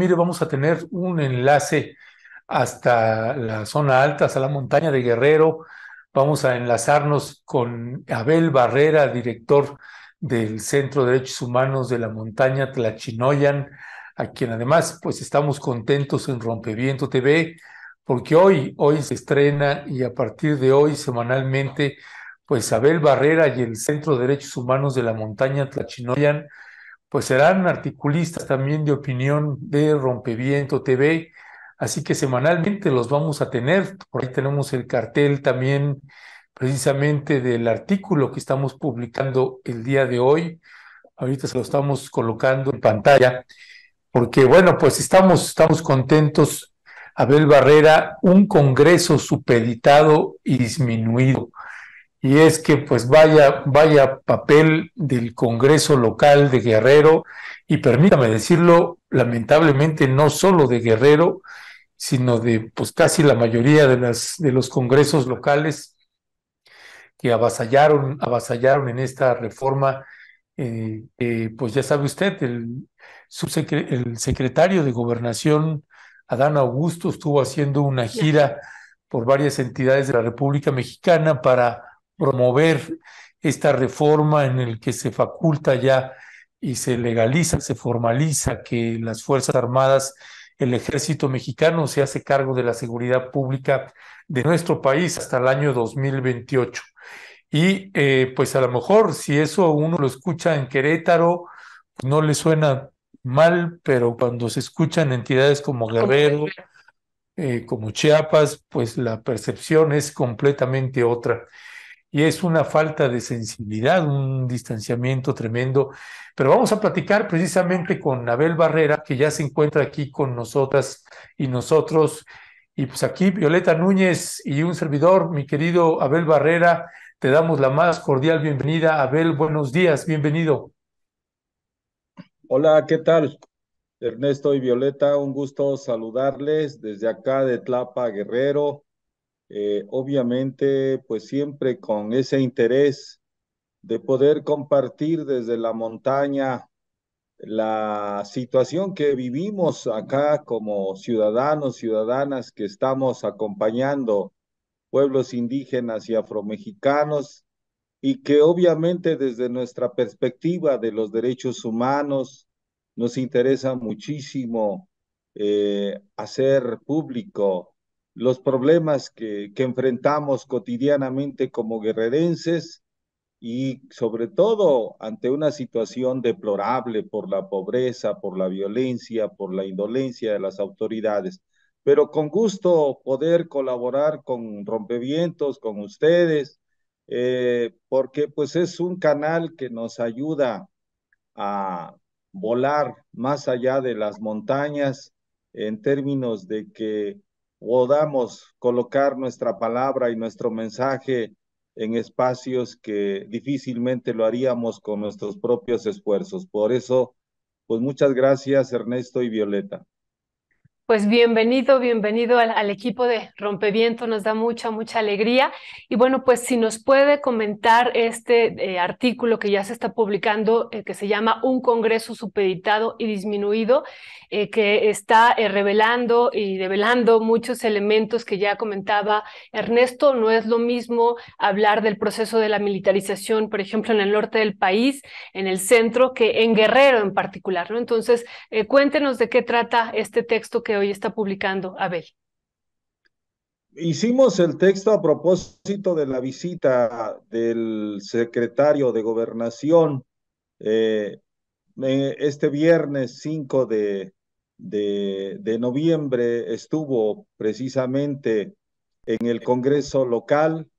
mire, vamos a tener un enlace hasta la zona alta, hasta la montaña de Guerrero. Vamos a enlazarnos con Abel Barrera, director del Centro de Derechos Humanos de la Montaña Tlachinoyan, a quien además pues estamos contentos en Rompeviento TV, porque hoy se estrena y a partir de hoy semanalmente pues Abel Barrera y el Centro de Derechos Humanos de la Montaña Tlachinoyan pues serán articulistas también de opinión de Rompeviento TV, así que semanalmente los vamos a tener. Por ahí tenemos el cartel también precisamente del artículo que estamos publicando el día de hoy. Ahorita se lo estamos colocando en pantalla, porque bueno, pues estamos contentos. Abel Barrera, un Congreso supeditado y disminuido. Y es que pues vaya papel del Congreso local de Guerrero, y permítame decirlo, lamentablemente no solo de Guerrero, sino de pues casi la mayoría de los congresos locales que avasallaron en esta reforma. Pues ya sabe usted, el secretario de Gobernación, Adán Augusto, estuvo haciendo una gira por varias entidades de la República Mexicana para promover esta reforma en el que se faculta ya y se legaliza, se formaliza que las Fuerzas Armadas, el Ejército Mexicano, se hace cargo de la seguridad pública de nuestro país hasta el año 2028. Y pues a lo mejor si eso uno lo escucha en Querétaro, pues no le suena mal, pero cuando se escuchan entidades como Guerrero, como Chiapas, pues la percepción es completamente otra. Y es una falta de sensibilidad, un distanciamiento tremendo. Pero vamos a platicar precisamente con Abel Barrera, que ya se encuentra aquí con nosotras y nosotros. Y pues aquí Violeta Núñez y un servidor, mi querido Abel Barrera, te damos la más cordial bienvenida. Abel, buenos días, bienvenido. Hola, ¿qué tal? Ernesto y Violeta, un gusto saludarles desde acá de Tlapa, Guerrero. Obviamente, pues siempre con ese interés de poder compartir desde la montaña la situación que vivimos acá como ciudadanos, ciudadanas que estamos acompañando pueblos indígenas y afromexicanos y que obviamente desde nuestra perspectiva de los derechos humanos nos interesa muchísimo hacer público los problemas que enfrentamos cotidianamente como guerrerenses y sobre todo ante una situación deplorable por la pobreza, por la violencia, por la indolencia de las autoridades. Pero con gusto poder colaborar con Rompevientos, con ustedes, porque pues es un canal que nos ayuda a volar más allá de las montañas en términos de que podamos colocar nuestra palabra y nuestro mensaje en espacios que difícilmente lo haríamos con nuestros propios esfuerzos. Por eso, pues muchas gracias Ernesto y Violeta. Pues bienvenido al equipo de Rompeviento, nos da mucha alegría. Y bueno, pues si nos puede comentar este artículo que ya se está publicando, que se llama Un Congreso supeditado y disminuido, que está revelando y develando muchos elementos que ya comentaba Ernesto. No es lo mismo hablar del proceso de la militarización, por ejemplo, en el norte del país, en el centro, que en Guerrero en particular, ¿no? Entonces, cuéntenos de qué trata este texto que hoy está publicando Abel. Hicimos el texto a propósito de la visita del secretario de Gobernación eh, este viernes 5 de noviembre estuvo precisamente en el Congreso local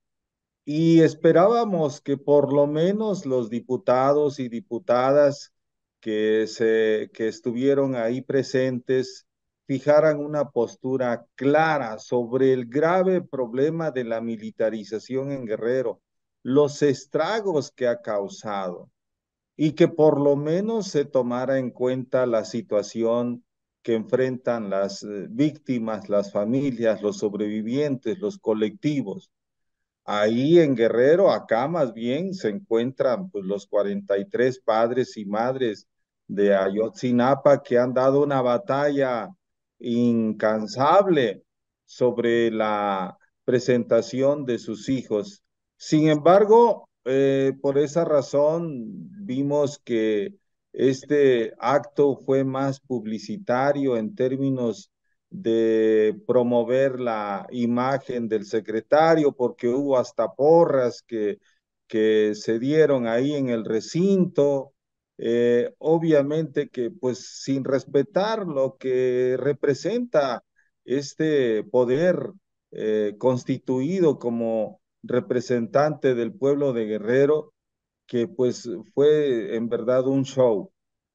y esperábamos que por lo menos los diputados y diputadas que estuvieron ahí presentes fijaran una postura clara sobre el grave problema de la militarización en Guerrero, los estragos que ha causado y que por lo menos se tomara en cuenta la situación que enfrentan las víctimas, las familias, los sobrevivientes, los colectivos. Ahí en Guerrero, acá más bien se encuentran pues, los 43 padres y madres de Ayotzinapa, que han dado una batalla incansable sobre la presentación de sus hijos. Sin embargo, por esa razón vimos que este acto fue más publicitario en términos de promover la imagen del secretario, porque hubo hasta porras que se dieron ahí en el recinto. Obviamente que pues sin respetar lo que representa este poder constituido como representante del pueblo de Guerrero, que pues fue en verdad un show.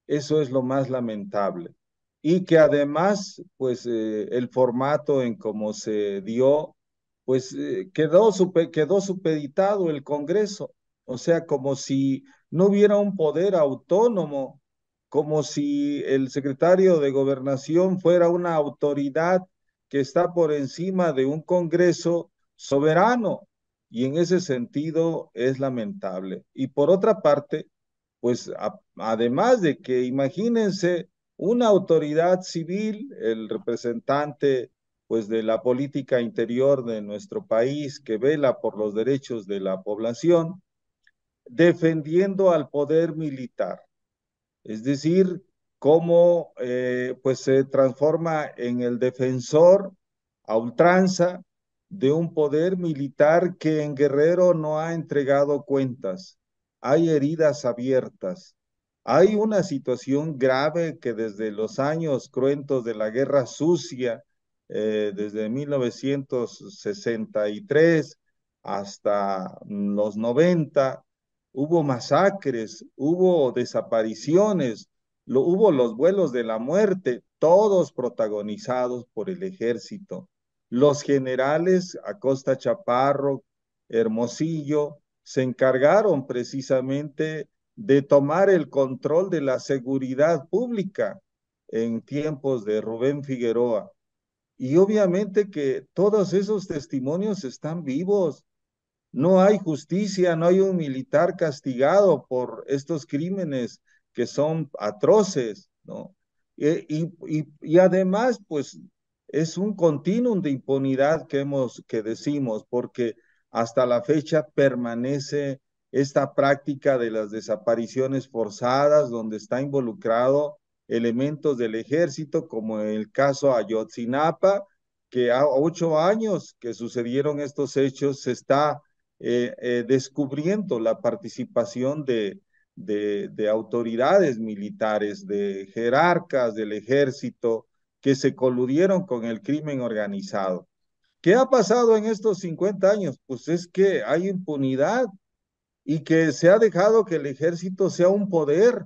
Eso es lo más lamentable. Y que además, pues el formato en cómo se dio, pues quedó supeditado el Congreso. O sea, como si no hubiera un poder autónomo, como si el secretario de Gobernación fuera una autoridad que está por encima de un Congreso soberano. Y en ese sentido es lamentable. Y por otra parte, pues además de que imagínense una autoridad civil, el representante pues de la política interior de nuestro país que vela por los derechos de la población, defendiendo al poder militar. Es decir, cómo pues se transforma en el defensor a ultranza de un poder militar que en Guerrero no ha entregado cuentas. Hay heridas abiertas. Hay una situación grave que desde los años cruentos de la Guerra Sucia, desde 1963 hasta los 90, hubo masacres, hubo desapariciones, hubo los vuelos de la muerte, todos protagonizados por el ejército. Los generales Acosta Chaparro, Hermosillo, se encargaron precisamente de tomar el control de la seguridad pública en tiempos de Rubén Figueroa. Y obviamente que todos esos testimonios están vivos. No hay justicia, no hay un militar castigado por estos crímenes que son atroces, ¿no? Y además, pues, es un continuum de impunidad que decimos, porque hasta la fecha permanece esta práctica de las desapariciones forzadas, donde está involucrado elementos del ejército, como en el caso Ayotzinapa, que a 8 años que sucedieron estos hechos se está descubriendo la participación de autoridades militares, de jerarcas del ejército que se coludieron con el crimen organizado. ¿Qué ha pasado en estos 50 años? Pues es que hay impunidad y que se ha dejado que el ejército sea un poder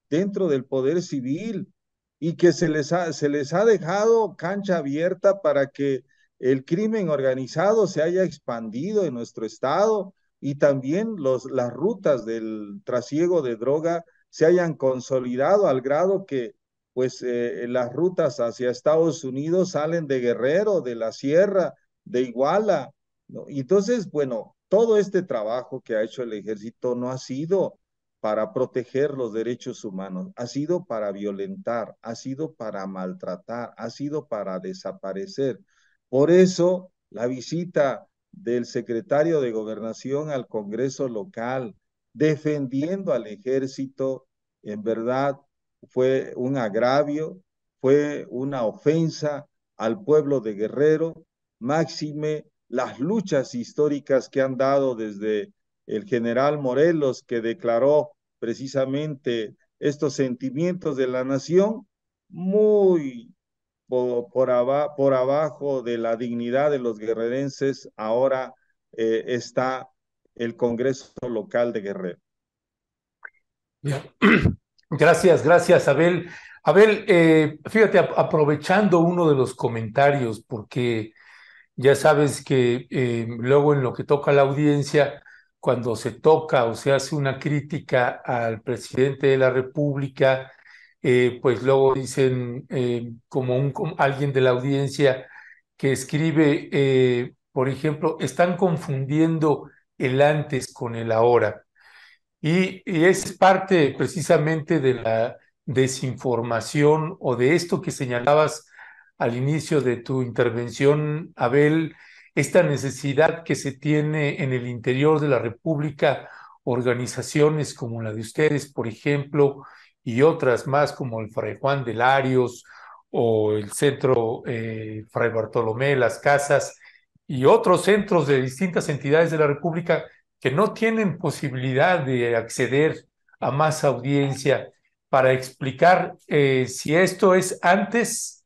dentro del poder civil y que se les ha dejado cancha abierta para que el crimen organizado se haya expandido en nuestro estado y también las rutas del trasiego de droga se hayan consolidado al grado que pues las rutas hacia Estados Unidos salen de Guerrero, de la Sierra, de Iguala, ¿no? Y entonces, bueno, todo este trabajo que ha hecho el ejército no ha sido para proteger los derechos humanos, ha sido para violentar, ha sido para maltratar, ha sido para desaparecer. Por eso, la visita del secretario de Gobernación al Congreso local, defendiendo al ejército, en verdad fue un agravio, fue una ofensa al pueblo de Guerrero, máxime las luchas históricas que han dado desde el general Morelos, que declaró precisamente estos sentimientos de la nación, muy por abajo de la dignidad de los guerrerenses, ahora está el Congreso local de Guerrero. Bien. Gracias, gracias, Abel. Abel, fíjate, aprovechando uno de los comentarios, porque ya sabes que luego en lo que toca a la audiencia, cuando se toca o se hace una crítica al presidente de la República, pues luego dicen como alguien de la audiencia que escribe, por ejemplo, están confundiendo el antes con el ahora. Y es parte precisamente desinformación o de esto que señalabas al inicio de tu intervención, Abel, esta necesidad que se tiene en el interior de la República, organizaciones como la de ustedes, por ejemplo, y otras más como el Fray Juan de Larios o el Centro Fray Bartolomé de las Casas y otros centros de distintas entidades de la República que no tienen posibilidad de acceder a más audiencia para explicar si esto es antes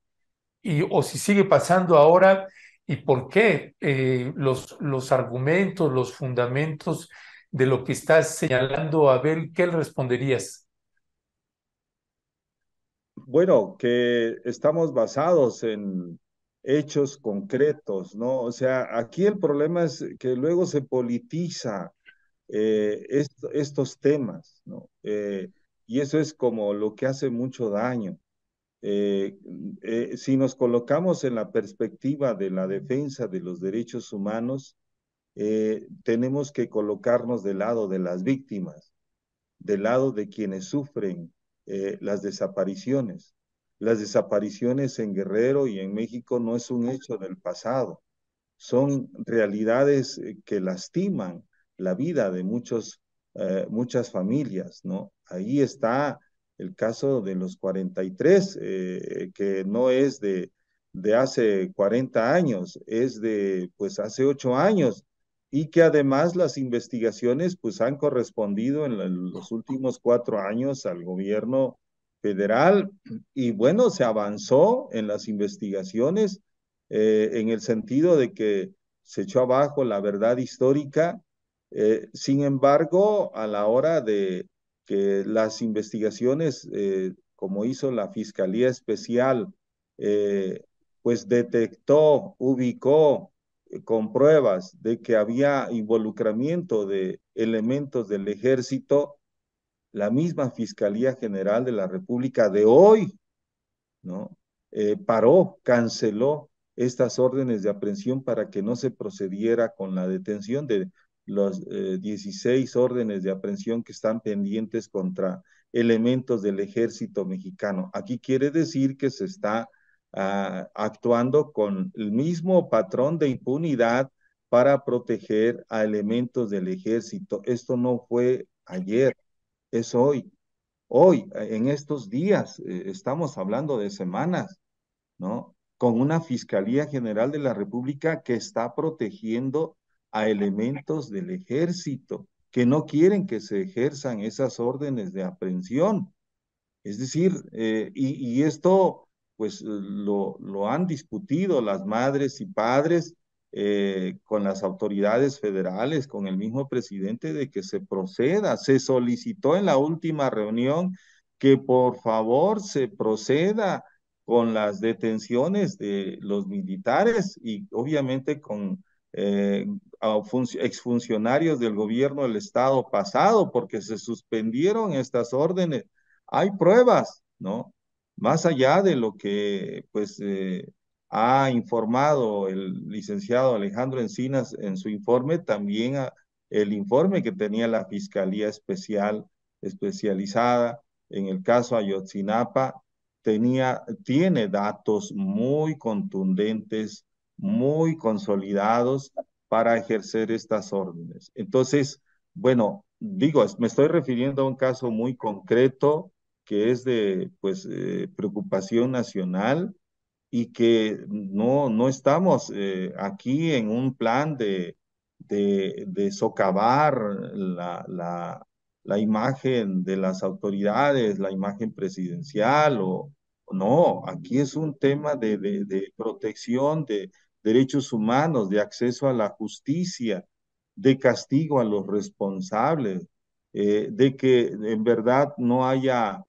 o si sigue pasando ahora y por qué los argumentos, los fundamentos de lo que estás señalando, Abel, ¿qué le responderías? Bueno, que estamos basados en hechos concretos, ¿no? O sea, aquí el problema es que luego se politiza estos temas, ¿no? Y eso es como lo que hace mucho daño. Eh, si nos colocamos en la perspectiva de la defensa de los derechos humanos, tenemos que colocarnos del lado de las víctimas, del lado de quienes sufren las desapariciones. Las desapariciones en Guerrero y en México no es un hecho del pasado, son realidades que lastiman la vida de muchas familias, ¿no? Ahí está el caso de los 43, que no es de hace 40 años, es de pues hace 8 años, y que además las investigaciones pues han correspondido en los últimos 4 años al gobierno federal, y bueno, se avanzó en las investigaciones en el sentido de que se echó abajo la verdad histórica. Sin embargo, a la hora de que las investigaciones, como hizo la Fiscalía Especial, eh, pues detectó, ubicó con pruebas de que había involucramiento de elementos del ejército, la misma Fiscalía General de la República de hoy, ¿no? Paró, canceló estas órdenes de aprehensión para que no se procediera con la detención de los 16 órdenes de aprehensión que están pendientes contra elementos del ejército mexicano. Aquí quiere decir que se está actuando con el mismo patrón de impunidad para proteger a elementos del ejército. Esto no fue ayer, es hoy. Hoy, en estos días, estamos hablando de semanas, ¿no? Con una Fiscalía General de la República que está protegiendo a elementos del ejército, que no quieren que se ejerzan esas órdenes de aprehensión. Es decir, y esto pues lo han discutido las madres y padres con las autoridades federales, con el mismo presidente, de que se proceda. Se solicitó en la última reunión que por favor se proceda con las detenciones de los militares y obviamente con exfuncionarios del gobierno del estado pasado, porque se suspendieron estas órdenes. Hay pruebas, ¿no? Más allá de lo que pues ha informado el licenciado Alejandro Encinas en su informe, también el informe que tenía la Fiscalía especializada en el caso Ayotzinapa tiene datos muy contundentes, muy consolidados para ejercer estas órdenes. Entonces, bueno, digo, me estoy refiriendo a un caso muy concreto que es de pues preocupación nacional y que no estamos aquí en un plan de socavar la imagen de las autoridades, la imagen presidencial o no, aquí es un tema de protección de derechos humanos, de acceso a la justicia, de castigo a los responsables, de que en verdad no haya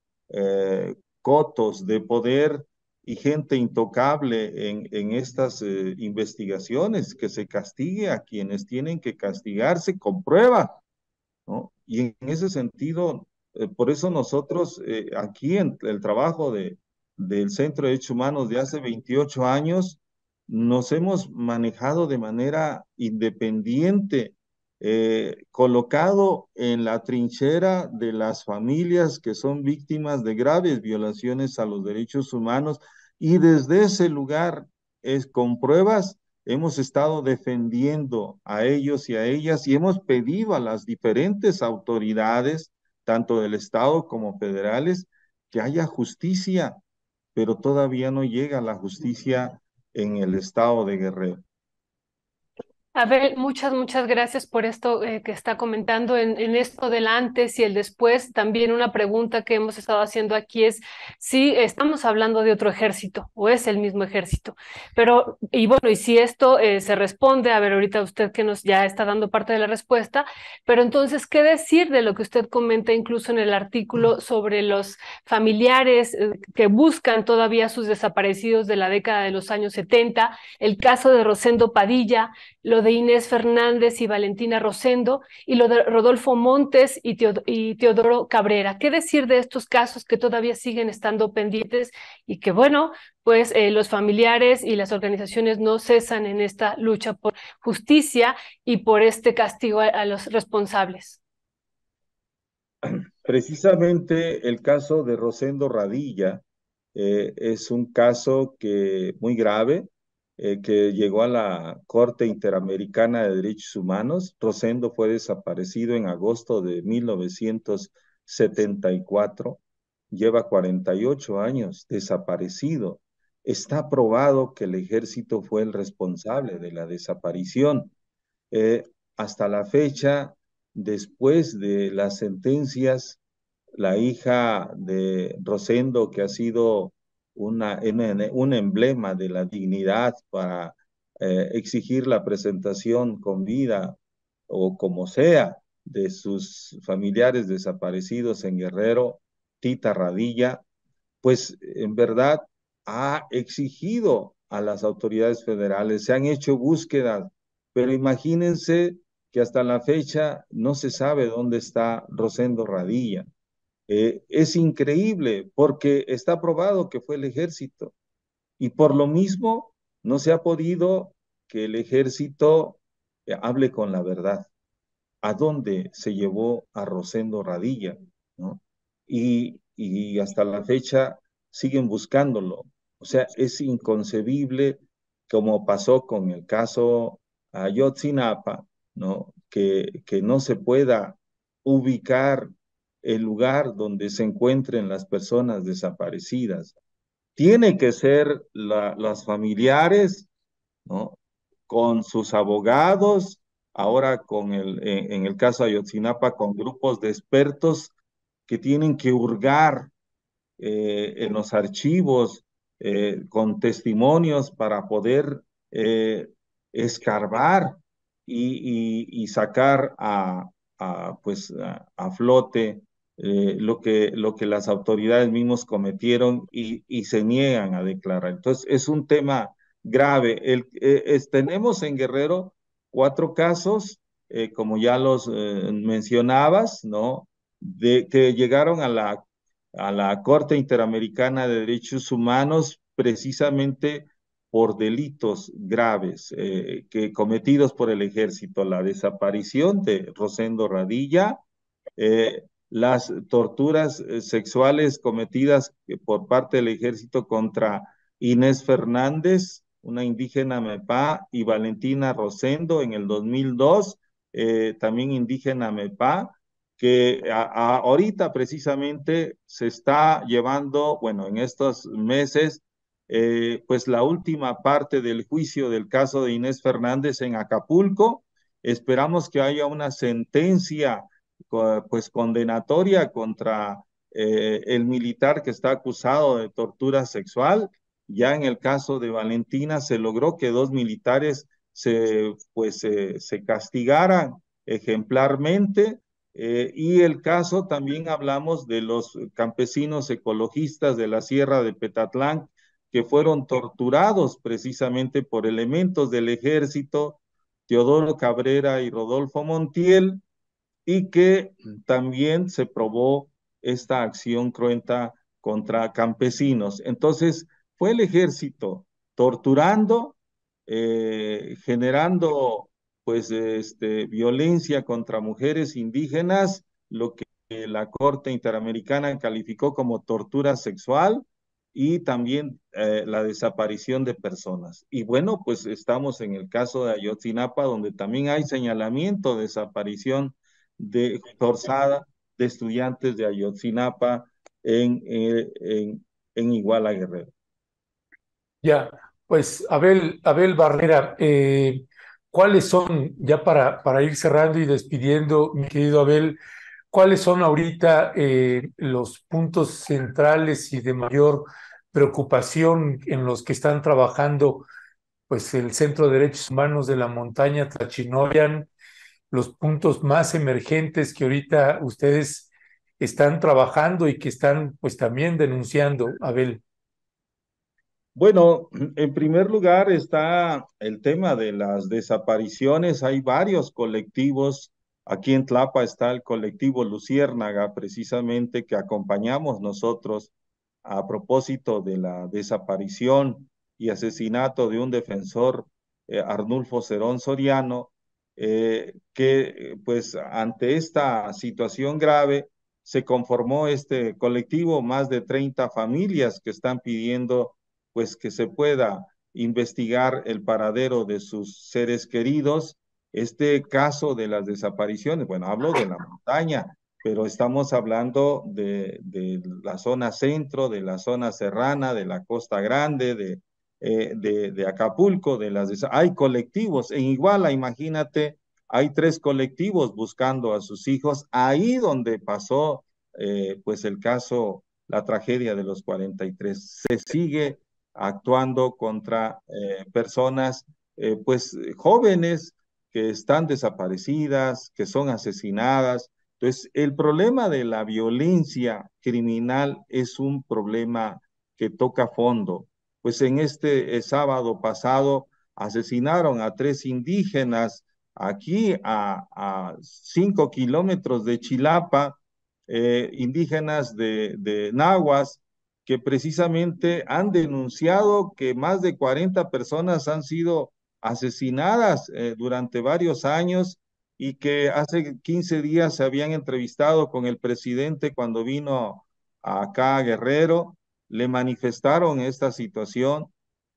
cotos de poder y gente intocable en estas investigaciones, que se castigue a quienes tienen que castigarse con prueba, ¿no? Y en ese sentido, por eso nosotros aquí en el trabajo del Centro de Derechos Humanos de hace 28 años, nos hemos manejado de manera independiente colocado en la trinchera de las familias que son víctimas de graves violaciones a los derechos humanos, y desde ese lugar, con pruebas, hemos estado defendiendo a ellos y a ellas, y hemos pedido a las diferentes autoridades, tanto del Estado como federales, que haya justicia, pero todavía no llega la justicia en el estado de Guerrero. Abel, muchas gracias por esto que está comentando en esto del antes y el después. También una pregunta que hemos estado haciendo aquí es si estamos hablando de otro ejército o es el mismo ejército. Pero, y bueno, y si esto se responde, a ver, ahorita usted que nos ya está dando parte de la respuesta, pero entonces, ¿qué decir de lo que usted comenta incluso en el artículo sobre los familiares que buscan todavía a sus desaparecidos de la década de los años 70? El caso de Rosendo Padilla, lo de Inés Fernández y Valentina Rosendo, y lo de Rodolfo Montes y Teodoro Cabrera. ¿Qué decir de estos casos que todavía siguen estando pendientes y que, bueno, pues los familiares y las organizaciones no cesan en esta lucha por justicia y por este castigo a los responsables? Precisamente el caso de Rosendo Radilla es un caso muy grave, que llegó a la Corte Interamericana de Derechos Humanos. Rosendo fue desaparecido en agosto de 1974. Lleva 48 años desaparecido. Está probado que el ejército fue el responsable de la desaparición. Eh, Hasta la fecha, después de las sentencias, la hija de Rosendo, que ha sido un emblema de la dignidad para exigir la presentación con vida o como sea de sus familiares desaparecidos en Guerrero, Tita Radilla, pues en verdad ha exigido a las autoridades federales, se han hecho búsquedas, pero imagínense que hasta la fecha no se sabe dónde está Rosendo Radilla. Es increíble porque está probado que fue el ejército, y por lo mismo no se ha podido que el ejército hable con la verdad. ¿A dónde se llevó a Rosendo Radilla? ¿No? Y hasta la fecha siguen buscándolo. O sea, es inconcebible, como pasó con el caso Ayotzinapa, ¿no? Que no se pueda ubicar el lugar donde se encuentren las personas desaparecidas. Tiene que ser las familiares, ¿no? Con sus abogados, ahora en el caso de Ayotzinapa, con grupos de expertos que tienen que hurgar en los archivos con testimonios para poder eh, escarbar y sacar pues, a flote lo que las autoridades mismos cometieron y se niegan a declarar. Entonces, es un tema grave. Tenemos en Guerrero 4 casos, como ya los mencionabas, ¿no? Que llegaron a la Corte Interamericana de Derechos Humanos precisamente por delitos graves cometidos por el ejército: la desaparición de Rosendo Radilla, las torturas sexuales cometidas por parte del ejército contra Inés Fernández, una indígena Mepá, y Valentina Rosendo en el 2002, también indígena Mepá, que ahorita precisamente se está llevando, bueno, en estos meses, pues la última parte del juicio del caso de Inés Fernández en Acapulco. Esperamos que haya una sentencia pues condenatoria contra el militar que está acusado de tortura sexual. Ya en el caso de Valentina se logró que 2 militares se castigaran ejemplarmente. Y el caso también hablamos de los campesinos ecologistas de la Sierra de Petatlán, que fueron torturados precisamente por elementos del ejército, Teodoro Cabrera y Rodolfo Montiel, y que también se probó esta acción cruenta contra campesinos. Entonces, fue el ejército torturando, generando pues violencia contra mujeres indígenas, lo que la Corte Interamericana calificó como tortura sexual y también la desaparición de personas. Y bueno, pues estamos en el caso de Ayotzinapa, donde también hay señalamiento de desaparición forzada de estudiantes de Ayotzinapa en Iguala Guerrero. Ya, pues Abel Barrera, ¿cuáles son, ya para ir cerrando y despidiendo, mi querido Abel, cuáles son ahorita los puntos centrales y de mayor preocupación en los que están trabajando pues el Centro de Derechos Humanos de la Montaña Tlachinoyan, los puntos más emergentes que ahorita ustedes están trabajando y que están pues también denunciando, Abel? Bueno, en primer lugar está el tema de las desapariciones. Hay varios colectivos. Aquí en Tlapa está el colectivo Luciérnaga, precisamente, que acompañamos nosotros a propósito de la desaparición y asesinato de un defensor, Arnulfo Cerón Soriano, que pues ante esta situación grave se conformó este colectivo, más de 30 familias que están pidiendo pues que se pueda investigar el paradero de sus seres queridos. Este caso de las desapariciones, bueno, hablo de la montaña, pero estamos hablando de la zona centro, de la zona serrana, de la Costa Grande, de Acapulco, hay colectivos. En Iguala, imagínate, hay 3 colectivos buscando a sus hijos, ahí donde pasó pues el caso, la tragedia de los 43. Se sigue actuando contra personas pues jóvenes que están desaparecidas, que son asesinadas. Entonces, el problema de la violencia criminal es un problema que toca fondo. Pues en este sábado pasado asesinaron a 3 indígenas aquí a 5 kilómetros de Chilapa, indígenas de Nahuas, que precisamente han denunciado que más de 40 personas han sido asesinadas durante varios años y que hace 15 días se habían entrevistado con el presidente cuando vino acá a Guerrero, le manifestaron esta situación,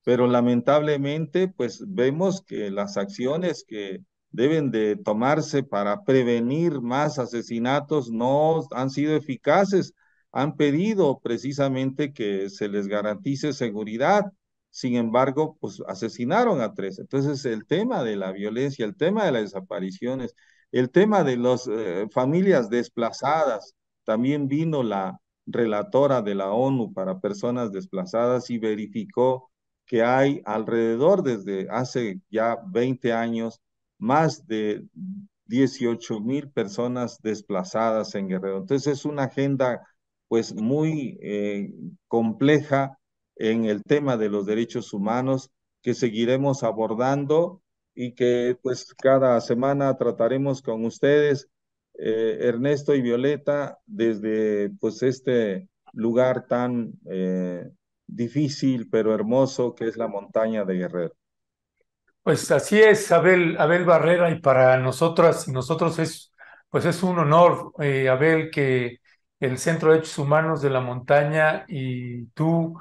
pero lamentablemente pues vemos que las acciones que deben de tomarse para prevenir más asesinatos no han sido eficaces. Han pedido precisamente que se les garantice seguridad. Sin embargo, pues asesinaron a 3. Entonces, el tema de la violencia, el tema de las desapariciones, el tema de las familias desplazadas, también vino la relatora de la ONU para personas desplazadas y verificó que hay alrededor desde hace ya 20 años más de 18,000 personas desplazadas en Guerrero. Entonces es una agenda pues muy compleja en el tema de los derechos humanos que seguiremos abordando y que pues cada semana trataremos con ustedes, Ernesto y Violeta, desde pues este lugar tan difícil pero hermoso que es la montaña de Guerrero. Pues así es, Abel Barrera, y para nosotras y nosotros es, pues es un honor, Abel, que el Centro de Derechos Humanos de la Montaña y tú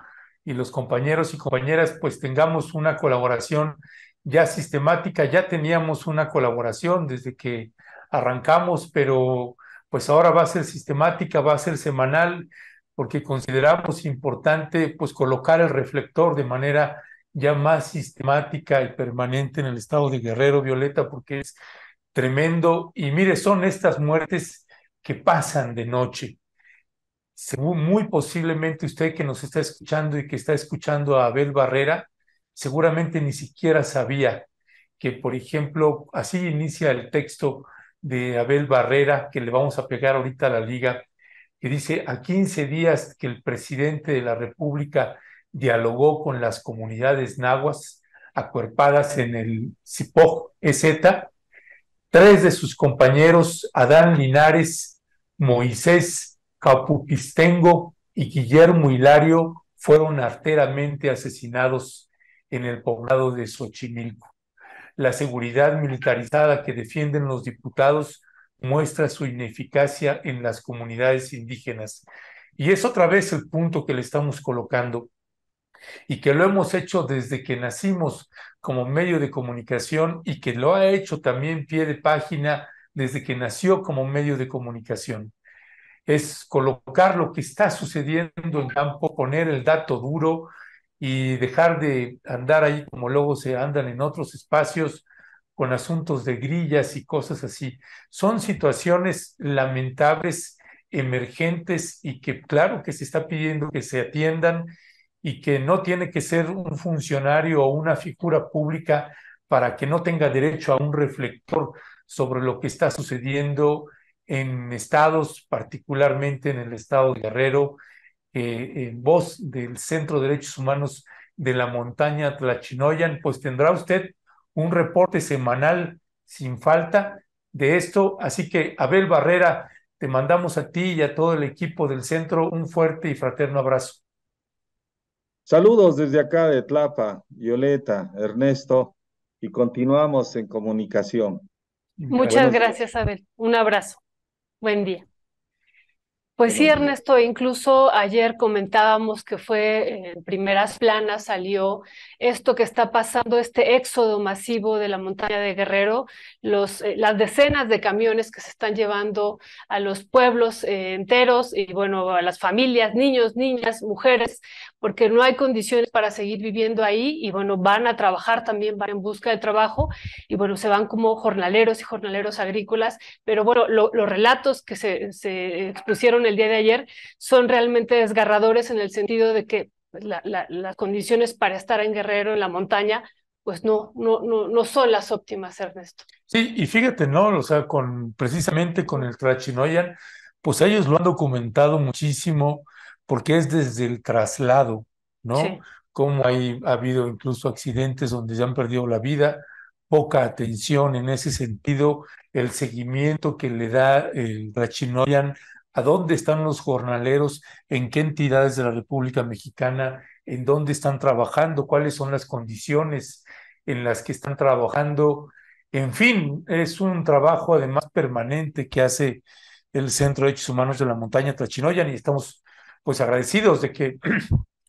y los compañeros y compañeras, pues tengamos una colaboración ya sistemática. Ya teníamos una colaboración desde que arrancamos, pero pues ahora va a ser sistemática, va a ser semanal, porque consideramos importante pues colocar el reflector de manera ya más sistemática y permanente en el estado de Guerrero, Violeta, porque es tremendo. Y mire, son estas muertes que pasan de noche. Según, muy posiblemente usted que nos está escuchando y que está escuchando a Abel Barrera, seguramente ni siquiera sabía que, por ejemplo, así inicia el texto de Abel Barrera, que le vamos a pegar ahorita a la liga, que dice: a 15 días que el presidente de la República dialogó con las comunidades nahuas acuerpadas en el Cipoj EZ, 3 de sus compañeros, Adán Linares, Moisés Capupistengo y Guillermo Hilario, fueron arteramente asesinados en el poblado de Xochimilco. la seguridad militarizada que defienden los diputados muestra su ineficacia en las comunidades indígenas. Y es otra vez el punto que le estamos colocando y que lo hemos hecho desde que nacimos como medio de comunicación y que lo ha hecho también pie de página desde que nació como medio de comunicación. Es colocar lo que está sucediendo en campo, poner el dato duro y dejar de andar ahí como luego se andan en otros espacios con asuntos de grillas y cosas así. Son situaciones lamentables, emergentes y que claro que se está pidiendo que se atiendan y que no tiene que ser un funcionario o una figura pública para que no tenga derecho a un reflector sobre lo que está sucediendo en estados, particularmente en el estado de Guerrero, en voz del Centro de Derechos Humanos de la Montaña Tlachinoyan, pues tendrá usted un reporte semanal sin falta de esto. Así que, Abel Barrera, te mandamos a ti y a todo el equipo del centro un fuerte y fraterno abrazo. Saludos desde acá de Tlapa, Violeta, Ernesto, y continuamos en comunicación. Muchas Buenos días. gracias, Abel. Un abrazo. Buen día. Pues sí, Buenos días. Ernesto, incluso ayer comentábamos que fue en primeras planas, salió esto que está pasando, este éxodo masivo de la montaña de Guerrero, las decenas de camiones que se están llevando a los pueblos enteros y bueno, a las familias, niños, niñas, mujeres, porque no hay condiciones para seguir viviendo ahí y bueno, van a trabajar también, van en busca de trabajo y bueno, se van como jornaleros y jornaleros agrícolas, pero bueno, los relatos que se expusieron el día de ayer son realmente desgarradores en el sentido de que las condiciones para estar en Guerrero, en la montaña, pues no son las óptimas, Ernesto. Sí, y fíjate, ¿no? O sea, precisamente con el Tlachinoyan, pues ellos lo han documentado muchísimo porque es desde el traslado, ¿no? Sí. Como ha habido incluso accidentes donde se han perdido la vida, poca atención en ese sentido, el seguimiento que le da el Tlachinoyan, a dónde están los jornaleros, en qué entidades de la República Mexicana, en dónde están trabajando, cuáles son las condiciones en las que están trabajando. En fin, es un trabajo además permanente que hace el Centro de Derechos Humanos de la Montaña Tlachinoyan y estamos pues agradecidos de que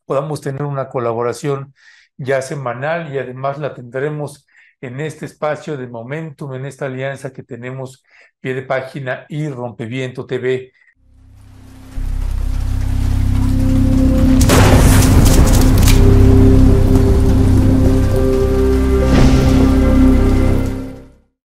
podamos tener una colaboración ya semanal y además la tendremos en este espacio de Momentum, en esta alianza que tenemos Pie de Página y Rompeviento TV.